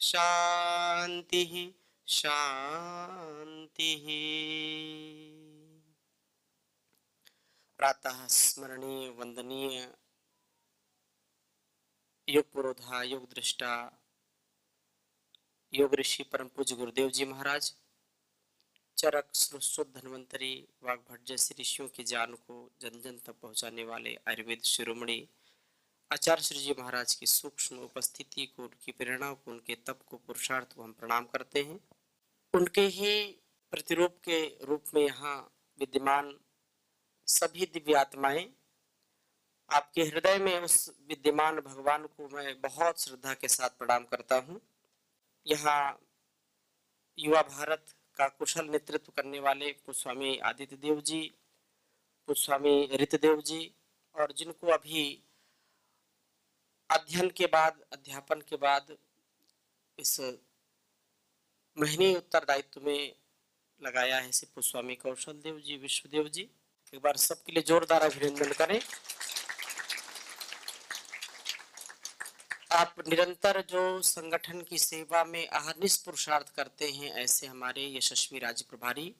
शांति शांति। प्रातः स्मरणीय वंदनीय योग पुरोधा योग दृष्टा योग ऋषि परम पूज्य गुरुदेव जी महाराज, चरक सुश्रुत धन्वंतरी वाग्भट जैसे ऋषियों के ज्ञान को जन जन तक पहुंचाने वाले आयुर्वेद शिरोमणि आचार्य श्री जी महाराज की सूक्ष्म उपस्थिति को, उनकी प्रेरणा को, उनके तप को, पुरुषार्थ को हम प्रणाम करते हैं। उनके ही प्रतिरूप के रूप में यहाँ विद्यमान सभी दिव्य आत्माएं, आपके हृदय में उस विद्यमान भगवान को मैं बहुत श्रद्धा के साथ प्रणाम करता हूँ। यहाँ युवा भारत का कुशल नेतृत्व करने वाले पूज्य स्वामी आदित्य देव जी, पूज्य स्वामी ऋतदेव जी, और जिनको अभी अध्ययन के बाद, अध्यापन के बाद इस महीने उत्तरदायित्व में लगाया है श्री पूज्य स्वामी कौशल देव जी, विश्वदेव जी। एक बार सबके लिए जोरदार अभिनंदन करें। आप निरंतर जो संगठन की सेवा में अहर्निश पुरुषार्थ करते हैं, ऐसे हमारे यशस्वी राज्य प्रभारी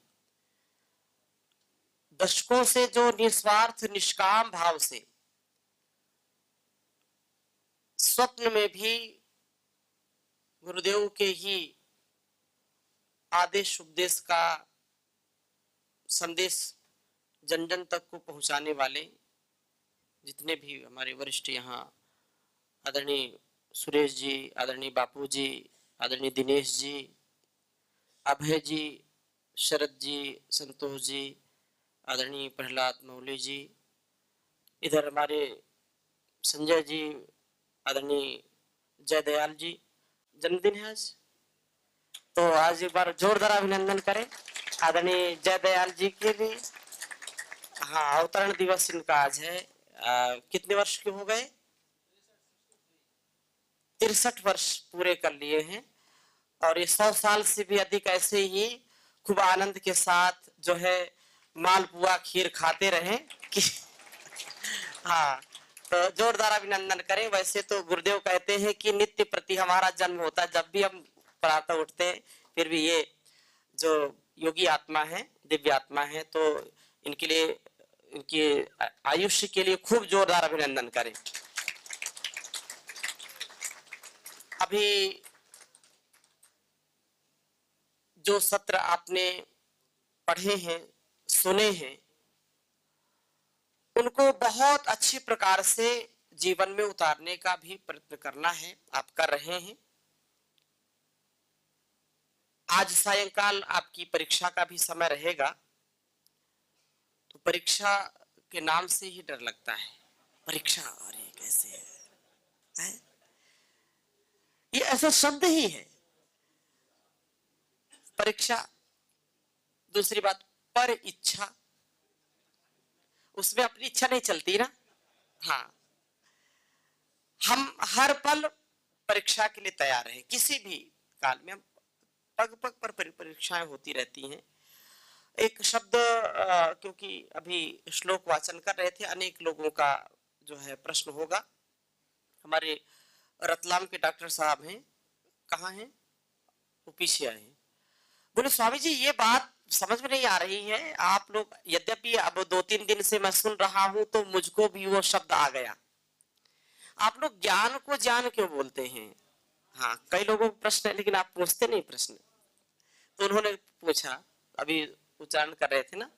दशकों से जो निस्वार्थ निष्काम भाव से स्वप्न में भी गुरुदेव के ही आदेश उपदेश का संदेश जन जन तक को पहुंचाने वाले जितने भी हमारे वरिष्ठ यहाँ आदरणीय सुरेश जी, आदरणीय बापू जी, आदरणीय दिनेश जी, अभय जी, शरद जी, संतोष जी, आदरणीय प्रहलाद मौली जी, इधर हमारे संजय जी, आदरणीय जयदयाल जी, जन्मदिन है आज, तो आज एक बार जोरदार अभिनंदन करें आदरणीय जयदयाल जी के लिए। हाँ, अवतरण दिवस इनका आज है। कितने वर्ष के हो गए? 63 वर्ष पूरे कर लिए हैं, और ये 100 साल से भी अधिक ऐसे ही खूब आनंद के साथ जो है मालपुआ खीर खाते रहें कि हाँ, तो जोरदार अभिनंदन करें। वैसे तो गुरुदेव कहते हैं कि नित्य प्रति हमारा जन्म होता है, जब भी हम प्रातः उठते हैं, फिर भी ये जो योगी आत्मा है, दिव्य आत्मा है, तो इनके लिए, इनकी आयुष्य के लिए खूब जोरदार अभिनंदन करें। अभी जो सत्र आपने पढ़े हैं, सुने हैं, उनको बहुत अच्छी प्रकार से जीवन में उतारने का भी प्रयत्न करना है, आप कर रहे हैं। आज सायंकाल आपकी परीक्षा का भी समय रहेगा, तो परीक्षा के नाम से ही डर लगता है। परीक्षा, अरे कैसे है? ये ऐसा शब्द ही है, परीक्षा। दूसरी बात, पर इच्छा, उसमें अपनी इच्छा नहीं चलती ना। हाँ, हम हर पल परीक्षा के लिए तैयार हैं। किसी भी काल में हम पग पग पर परीक्षाएं होती रहती हैं। एक शब्द, क्योंकि अभी श्लोक वाचन कर रहे थे, अनेक लोगों का जो है प्रश्न होगा। हमारे रतलाम के डॉक्टर साहब हैं, कहाँ हैं? वो पीछे आए हैं। बोले स्वामी जी, ये बात समझ में नहीं आ रही है। आप लोग, यद्यपि अब 2-3 दिन से मैं सुन रहा हूं, तो मुझको भी वो शब्द आ गया। आप लोग ज्ञान को ज्ञान क्यों बोलते हैं? हाँ, कई लोगों को प्रश्न है, लेकिन आप पूछते नहीं प्रश्न। तो उन्होंने पूछा, अभी उच्चारण कर रहे थे ना,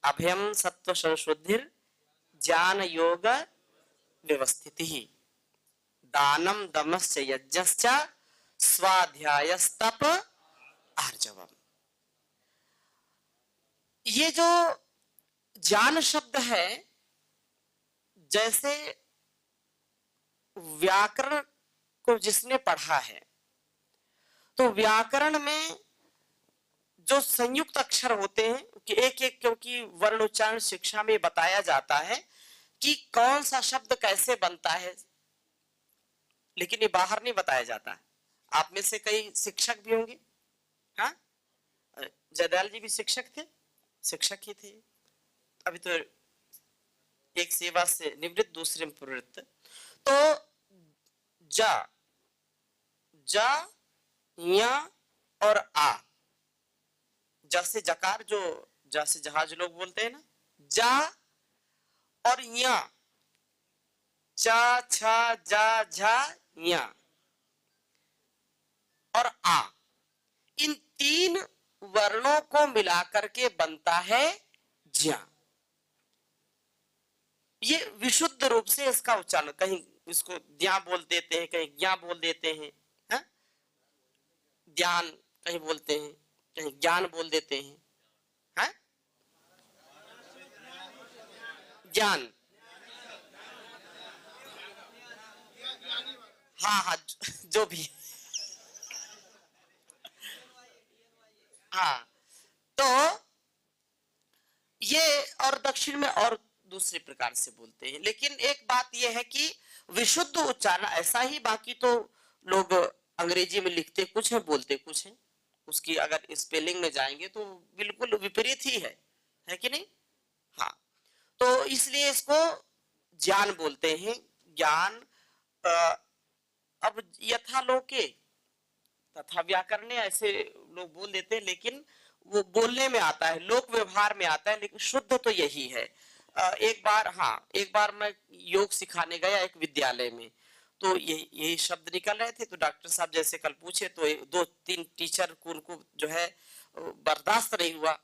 अभयम सत्व संशुद्धिर ज्ञान योग व्यवस्थिति ही दानम दमश्च यज्ञश्च स्वाध्यायस्तप आर्जवम। ये जो ज्ञान शब्द है, जैसे व्याकरण को जिसने पढ़ा है, तो व्याकरण में जो संयुक्त अक्षर होते हैं कि एक एक, क्योंकि वर्ण उच्चारण शिक्षा में बताया जाता है कि कौन सा शब्द कैसे बनता है, लेकिन ये बाहर नहीं बताया जाता। आप में से कई शिक्षक भी होंगे, हाँ, जयदयाल जी भी शिक्षक थे, शिक्षक ही थे। अभी तो एक सेवा से निवृत्त, दूसरे में प्रवृत्त। तो जा जा, या और आ। जैसे जकार जो जैसे जहाज लोग बोलते हैं ना, जा और या, चा छा जा झा या और आ, इन तीन वर्णों को मिलाकर के बनता है ज्या। ये विशुद्ध रूप से इसका उच्चारण, कहीं इसको द्या बोल देते हैं, कहीं ज्ञा बोल देते हैं, है? ध्यान कहीं बोलते हैं, कहीं ज्ञान बोल देते हैं, है? ज्ञान, हाँ हाँ, जो भी, हाँ। तो ये और दक्षिण में और दूसरे प्रकार से बोलते हैं, लेकिन एक बात यह है कि विशुद्ध उच्चारण ऐसा ही, बाकी तो लोग अंग्रेजी में लिखते कुछ है बोलते कुछ है, उसकी अगर स्पेलिंग में जाएंगे तो बिल्कुल विपरीत ही है कि नहीं? हाँ, तो इसलिए इसको ज्ञान बोलते हैं, ज्ञान। अब यथा लोके तथा व्याकरण ऐसे लोग बोल देते हैं, लेकिन वो बोलने में आता है, लोक व्यवहार में आता है, लेकिन शुद्ध तो यही है। एक बार, हाँ, एक बार मैं योग सिखाने गया एक विद्यालय में, तो यही शब्द निकल रहे थे, तो डॉक्टर साहब जैसे कल पूछे तो दो तीन टीचर को उनको जो है बर्दाश्त नहीं हुआ,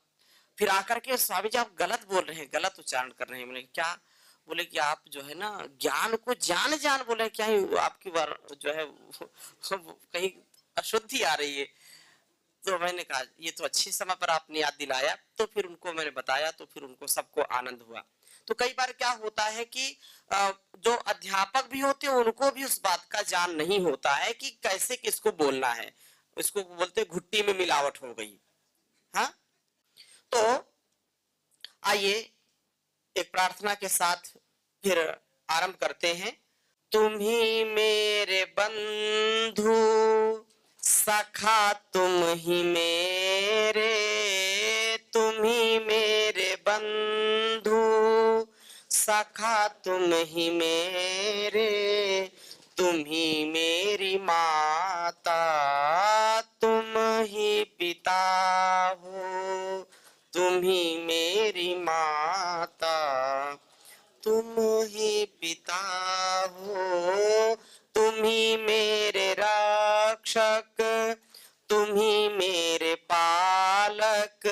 फिर आकर के स्वामी जी आप गलत बोल रहे हैं, गलत उच्चारण कर रहे हैं। बोले क्या? बोले कि आप जो है ना ज्ञान को जान जान बोले, क्या ही आपकी बार जो है कहीं अशुद्धि आ रही है। तो मैंने कहा ये तो अच्छी समय पर आपने याद दिलाया, तो फिर उनको मैंने बताया, तो फिर उनको सबको आनंद हुआ। तो कई बार क्या होता है कि जो अध्यापक भी होते हैं उनको भी उस बात का ज्ञान नहीं होता है कि कैसे किसको बोलना है, इसको बोलते घुट्टी में मिलावट हो गई। हाँ, तो आइए एक प्रार्थना के साथ फिर आरंभ करते हैं। तुम ही मेरे बंधु सखा, तुम ही मेरे, तुम ही मेरे बंधु सखा, तुम ही मेरे, तुम ही मेरी माता, तुम ही पिता हो, तुम ही मेरी माता, तुम ही पिता हो, तुम ही मेरे रक्षक, तुम ही मेरे पालक,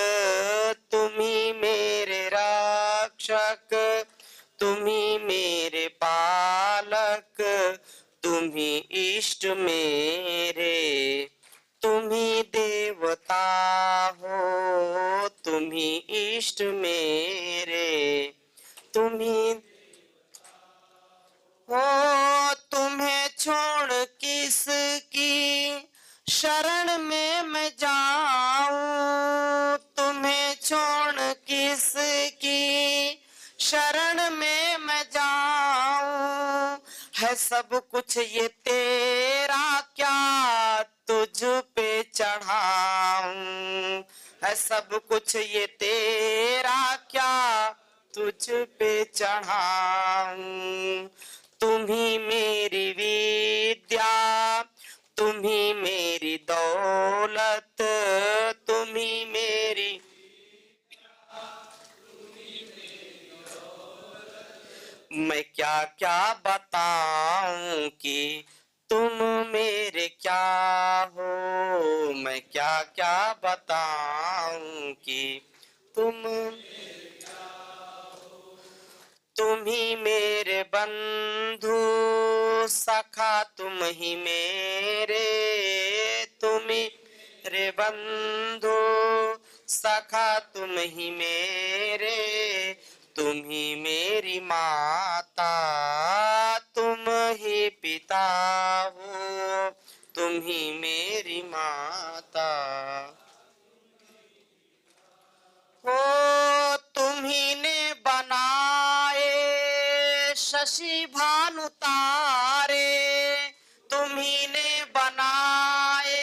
तुम ही मेरे रक्षक, तुम ही मेरे पालक, तुम ही इष्ट मेरे, तुम ही देवता हो, तुम ही इष्ट मेरे, तुम ही हो। तुम्हें छोड़ किसकी शरण में मैं जाऊं, तुम्हें छोड़ किसकी शरण में मैं जाऊं, है सब कुछ ये तेरा, क्या तुझ पे चढ़ाऊं, है सब कुछ ये तेरा, क्या तुझ पे चढ़ाऊं। तुम ही मेरी विद्या, तुम ही मेरी दौलत, तुम ही मेरी, मैं क्या क्या बताऊं कि तुम मेरे क्या हो, मैं क्या क्या बताऊं कि तुम, तुम ही मेरे बंधु सखा, तुम ही मेरे, तुम ही मेरे बंधु सखा, तुम ही मेरे, तुम ही मेरी माता, तुम ही पिता हो, तुम ही मेरी माता हो। तुम्ही ने बनाए शशि भानु तारे, तुम्ही ने बनाए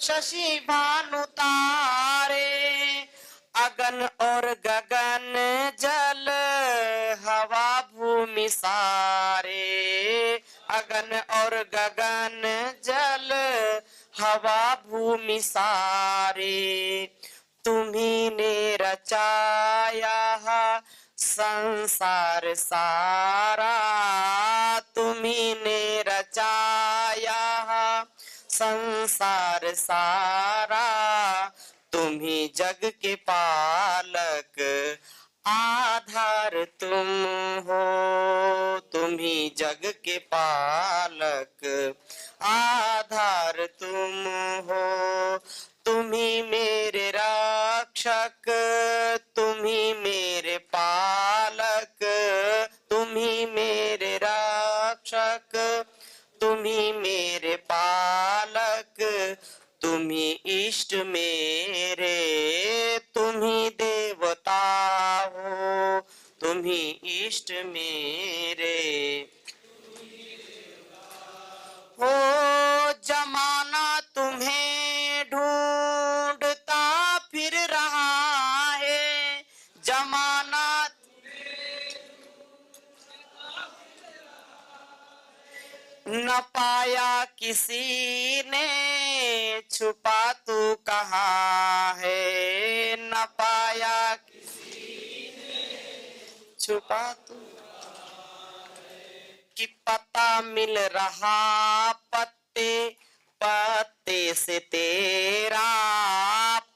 शशि भानु तारे, अगन और गगन जल हवा भूमि सारे, अगन और गगन जल हवा भूमि सारे, तुम्ही ने रचाया संसार सारा, तुम्ही ने रचाया संसार सारा, तुम्ही जग के पालक आधार तुम हो, तुम्ही जग के पालक आधार तुम हो, तुम्ही मेरे रक्षक, तुम्ही मेरे पालक, तुम्ही मेरे रक्षक, तुम्ही मेरे पालक, तुम्ही इष्ट मेरे, तुम्ही देवता हो, तुम्ही इष्ट मेरे हो। जमाना तुम्हें ढूंढता फिर रहा है, जमाना न पाया किसी ने, छुपा तू कहाँ है, न पाया किसी ने, छुपा तू कि पता मिल रहा पत्ते पत्ते से तेरा,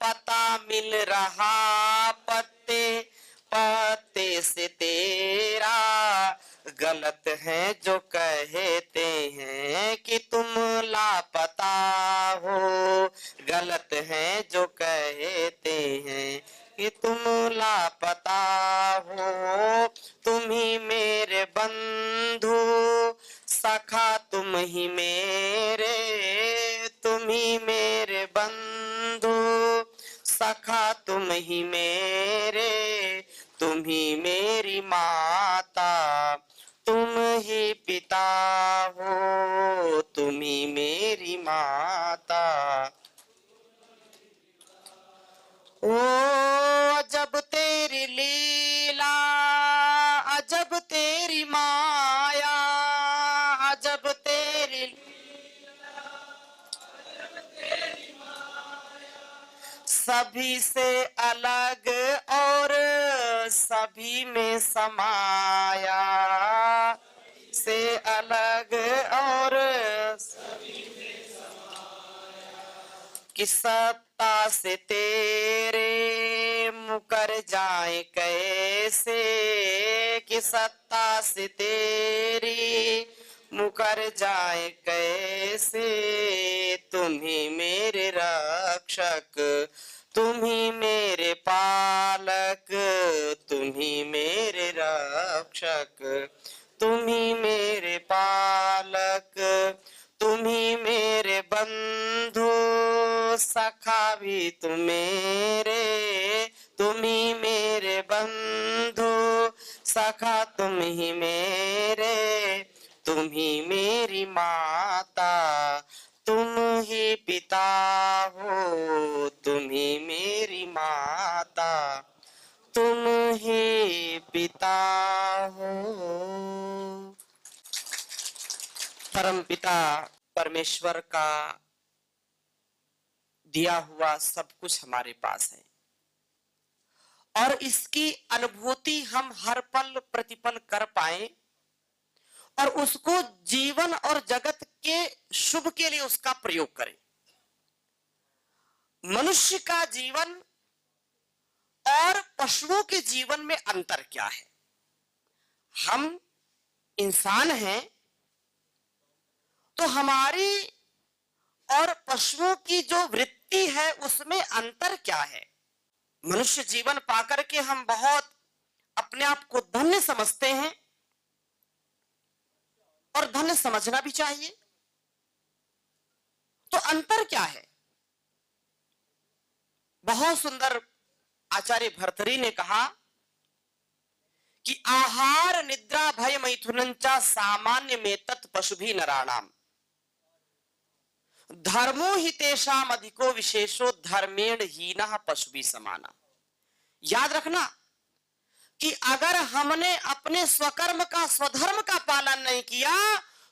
पता मिल रहा पत्ते पत्ते से तेरा, गलत है जो कहते हैं कि तुम लापता हो, गलत है जो कहते हैं कि तुम लापता हो, तुम ही मेरे बंधु सखा, तुम ही मेरे, तुम ही मेरे बंधु सखा, तुम ही मेरे, तुम ही मेरी माता, तुम ही पिता हो, तुम ही मेरी माता। ओ अजब तेरी लीला, अजब तेरी माया, अजब तेरी सभी से अलग और सभी में समाया, से अलग और कि सत्ता से तेरे मुकर जाए कैसे, कि सत्ता से तेरी मुकर जाए कैसे, तुम ही मेरे रक्षक, तुम ही मेरे पालक, तुम ही मेरे रक्षक, तुम ही मेरे पालक, तुम ही मेरे बंधु सखा भी तुम मेरे, तुम ही मेरे बंधु सखा, तुम ही मेरे, तुम ही मेरी माता, तुम ही पिता हो, तुम ही मेरी माता, तुम ही पिता हो। परम पिता परमेश्वर का दिया हुआ सब कुछ हमारे पास है और इसकी अनुभूति हम हर पल प्रतिपल कर पाए और उसको जीवन और जगत के शुभ के लिए उसका प्रयोग करें। मनुष्य का जीवन और पशुओं के जीवन में अंतर क्या है? हम इंसान हैं तो हमारी और पशुओं की जो वृत्ति है उसमें अंतर क्या है? मनुष्य जीवन पाकर के हम बहुत अपने आप को धन्य समझते हैं और धन्य समझना भी चाहिए। तो अंतर क्या है? बहुत सुंदर आचार्य भर्तृहरि ने कहा कि आहार निद्रा भय मैथुनंचा सामान्य में तत् पशु भी नराणाम, धर्मो हि तेषाम अधिको विशेषो धर्मेण हीनः पशु भी समाना। याद रखना कि अगर हमने अपने स्वकर्म का स्वधर्म का पालन नहीं किया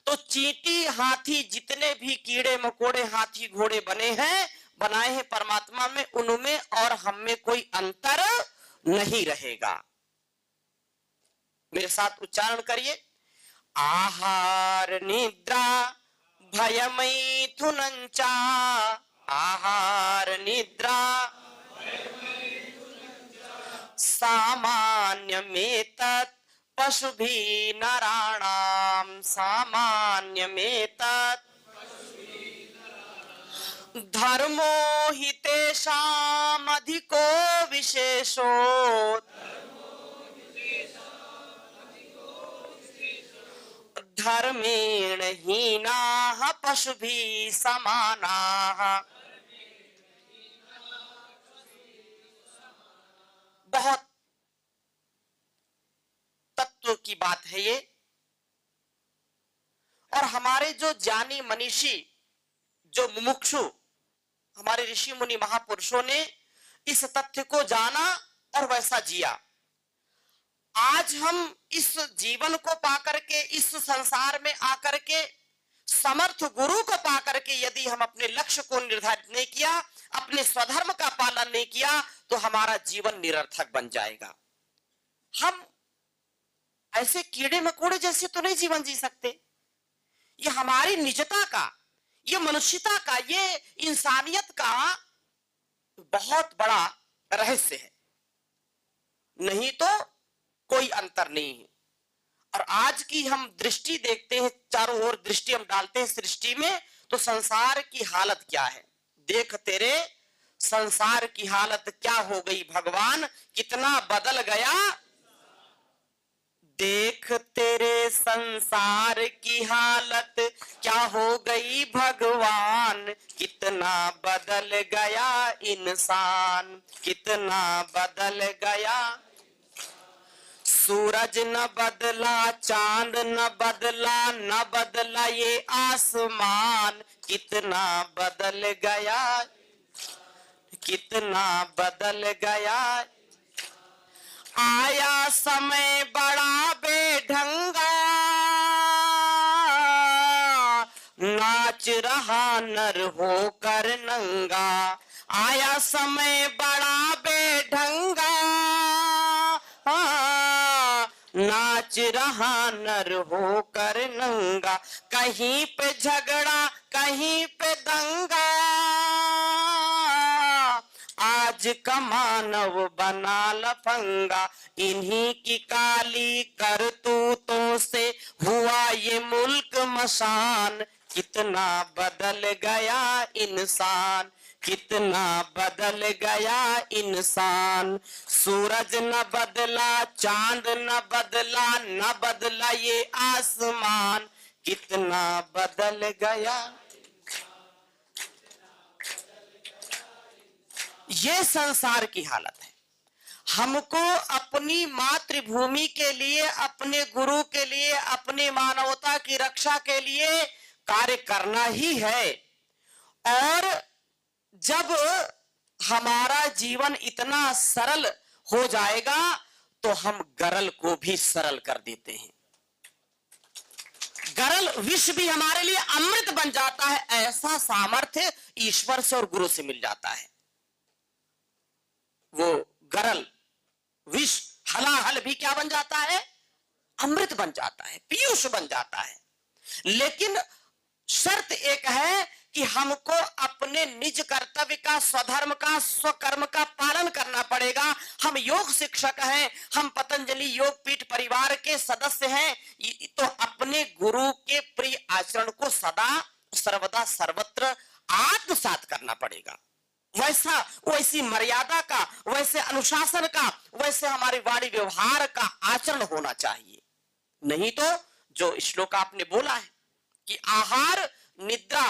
तो चींटी हाथी जितने भी कीड़े मकोड़े हाथी घोड़े बनाए हैं परमात्मा में, उनमें और हम में कोई अंतर नहीं रहेगा। मेरे साथ उच्चारण करिए, आहार निद्रा भयमैथुनञ्च, आहार निद्रा सामान्यमेतत् पशुभिः नराणां, सामान्यमेतत् धर्मो हि तेषाम् अधिको विशेषो, धर्मेण हीनाः पशुभिः समानाः। बहुत तत्व की बात है ये, और हमारे जो ज्ञानी मनीषी, जो मुमुक्षु, हमारे ऋषि मुनि महापुरुषों ने इस तथ्य को जाना और वैसा जिया। आज हम इस जीवन को पाकर के, इस संसार में आकर के, समर्थ गुरु को पाकर के यदि हम अपने लक्ष्य को निर्धारित नहीं किया, अपने स्वधर्म का पालन नहीं किया, तो हमारा जीवन निरर्थक बन जाएगा। हम ऐसे कीड़े मकोड़े जैसे तो नहीं जीवन जी सकते। ये हमारी निजता का, ये मनुष्यता का, ये इंसानियत का बहुत बड़ा रहस्य है। नहीं तो कोई अंतर नहीं है। और आज की हम दृष्टि देखते हैं, चारों ओर दृष्टि हम डालते हैं सृष्टि में, तो संसार की हालत क्या है। देख तेरे संसार की हालत क्या हो गई भगवान, कितना बदल गया। देख तेरे संसार की हालत क्या हो गई भगवान, कितना बदल गया इंसान, कितना बदल गया। सूरज न बदला, चांद न बदला, न बदला ये आसमान, कितना बदल गया, कितना बदल गया। आया समय बड़ा बेढंगा, नाच रहा नर होकर नंगा। आया समय बड़ा बेढंगा, नाच रहा नर होकर नंगा। कहीं पे झगड़ा, कहीं पे दंगा, आज का मानव बना लफंगा। इन्हीं की काली करतूतों से हुआ ये मुल्क मसान, कितना बदल गया इंसान, कितना बदल गया इंसान। सूरज न बदला, चांद न बदला, न बदला ये आसमान, कितना बदल गया। ये संसार की हालत है। हमको अपनी मातृभूमि के लिए, अपने गुरु के लिए, अपनी मानवता की रक्षा के लिए कार्य करना ही है। और जब हमारा जीवन इतना सरल हो जाएगा, तो हम गरल को भी सरल कर देते हैं। गरल विष भी हमारे लिए अमृत बन जाता है। ऐसा सामर्थ्य ईश्वर से और गुरु से मिल जाता है। वो गरल विष हलाहल भी क्या बन जाता है, अमृत बन जाता है, पीयूष बन जाता है। लेकिन शर्त एक है कि हमको अपने निज कर्तव्य का, स्वधर्म का, स्वकर्म का पालन करना पड़ेगा। हम योग शिक्षक हैं, हम पतंजलि योग पीठ परिवार के सदस्य हैं, तो अपने गुरु के प्रिय आचरण को सदा सर्वदा सर्वत्र आत्मसात करना पड़ेगा। वैसी मर्यादा का, वैसे अनुशासन का, वैसे हमारी वाणी व्यवहार का आचरण होना चाहिए। नहीं तो जो श्लोक आपने बोला है कि आहार निद्रा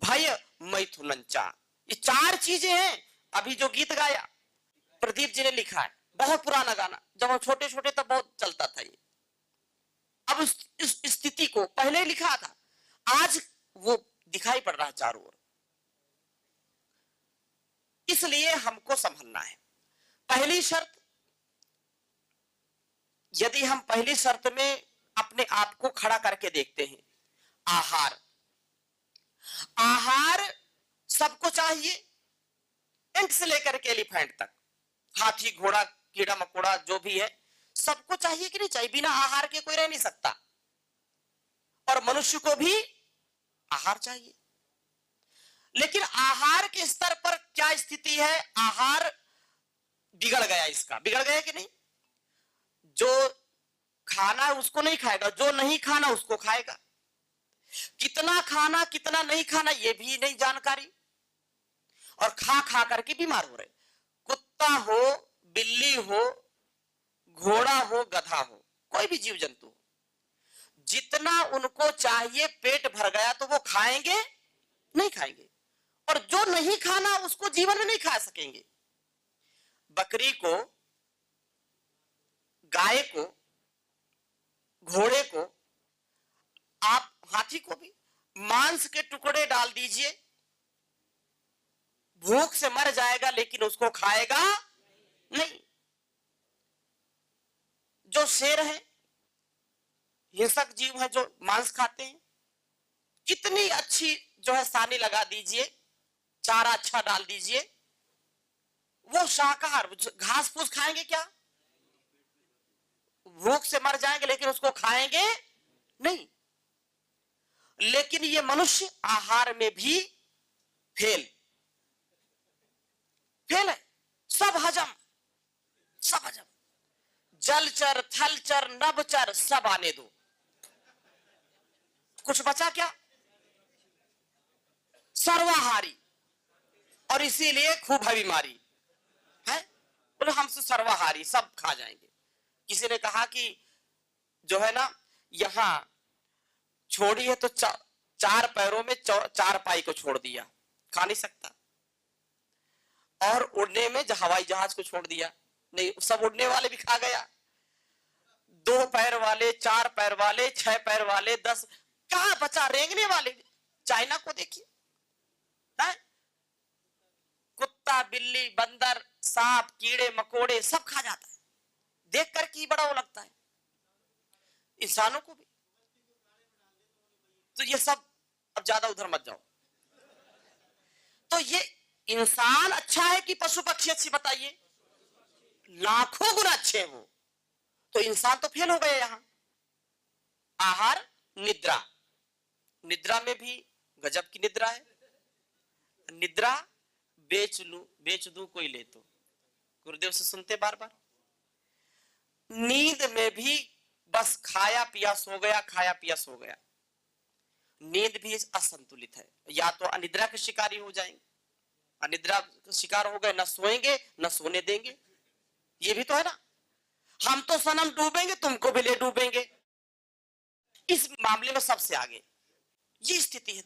भय मैथुनञ्च, ये चार चीजें हैं। अभी जो गीत गाया प्रदीप जी ने लिखा है, बहुत पुराना गाना, जब हम छोटे छोटे तब बहुत चलता था ये। अब इस स्थिति को पहले लिखा था, आज वो दिखाई पड़ रहा है चारों ओर। इसलिए हमको संभलना है। पहली शर्त, यदि हम पहली शर्त में अपने आप को खड़ा करके देखते हैं, आहार। आहार सबको चाहिए, इंट से लेकर के एलिफेंट तक, हाथी घोड़ा कीड़ा मकोड़ा जो भी है, सबको चाहिए कि नहीं चाहिए? बिना आहार के कोई रह नहीं सकता। और मनुष्य को भी आहार चाहिए। लेकिन आहार के स्तर पर क्या स्थिति है? आहार बिगड़ गया, इसका बिगड़ गया कि नहीं? जो खाना है उसको नहीं खाएगा, जो नहीं खाना उसको खाएगा। कितना खाना कितना नहीं खाना ये भी नहीं जानकारी, और खा खा करके बीमार हो रहे। कुत्ता हो, बिल्ली हो, घोड़ा हो, गधा हो, कोई भी जीव जंतु हो, जितना उनको चाहिए पेट भर गया तो वो खाएंगे नहीं खाएंगे, और जो नहीं खाना उसको जीवन में नहीं खा सकेंगे। बकरी को, गाय को, घोड़े को, आप हाथी को भी मांस के टुकड़े डाल दीजिए, भूख से मर जाएगा लेकिन उसको खाएगा नहीं। जो शेर है, हिंसक जीव है जो मांस खाते हैं, कितनी अच्छी जो है सानी लगा दीजिए, चारा अच्छा डाल दीजिए, वो शाकाहार घास फूस खाएंगे क्या? भूख से मर जाएंगे लेकिन उसको खाएंगे नहीं। लेकिन ये मनुष्य आहार में भी फेल है। सब हजम, सब हजम, जलचर थलचर नभचर सब आने दो, कुछ बचा क्या? सर्वाहारी, और इसीलिए खूब है बीमारी है। बोले हमसे सर्वाहारी, सब खा जाएंगे। किसी ने कहा कि जो है ना, यहां छोड़ी है तो चार पैरों में चार पाई को छोड़ दिया, खा नहीं सकता। और उड़ने में हवाई जहाज को छोड़ दिया, नहीं, सब उड़ने वाले भी खा गया। 2 पैर वाले, 4 पैर वाले, 6 पैर वाले, 10, कहां बचा रेंगने वाले? चाइना को देखिए, कुत्ता बिल्ली बंदर सांप कीड़े मकोड़े सब खा जाता है, देख कर की बड़ा वो लगता है इंसानों को भी। तो ये सब, अब ज्यादा उधर मत जाओ। तो ये इंसान अच्छा है कि पशु पक्षी अच्छी? बताइए, लाखों गुना अच्छे हैं वो। तो इंसान तो फेल हो गए यहां। आहार, निद्रा, निद्रा में भी गजब की निद्रा है। निद्रा बेच दूं कोई ले तो, गुरुदेव से सुनते बार बार। नींद में भी बस खाया पिया सो गया, खाया पिया सो गया। नींद भी असंतुलित है, या तो अनिद्रा के शिकारी हो जाएंगे, अनिद्रा का शिकार हो गए, न सोएंगे न सोने देंगे। ये भी तो है ना, हम तो सनम डूबेंगे तुमको भी ले डूबेंगे, इस मामले में सबसे आगे ये स्थिति है।